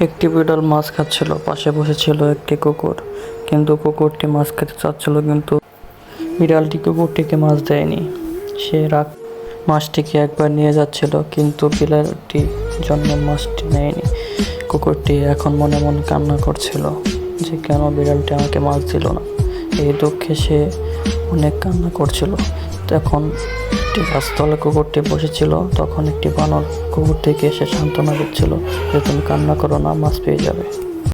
একটি বিড়াল মাছ খাচ্ছিল। পাশে বসেছিল একটি কুকুর। কিন্তু কুকুরটি মাছ খেতে চাচ্ছিল, কিন্তু বিড়ালটি কুকুরটিকে মাছ দেয়নি। সে মাছটিকে একবার নিয়ে যাচ্ছিল, কিন্তু বিড়ালটি জন্য মাছটি নেয়নি। কুকুরটি এখন মনে মনে কান্না করছিল যে কেন বিড়ালটি আমাকে মাছ দিল না। এই দুঃখে সে অনেক কান্না করছিল। তখন একটি গাছতলে কুকুরটি বসেছিল। তখন একটি বানর কুকুরটিকে এসে সান্ত্বনা দিচ্ছিল যে তুমি কান্না করো না, মাছ পেয়ে যাবে।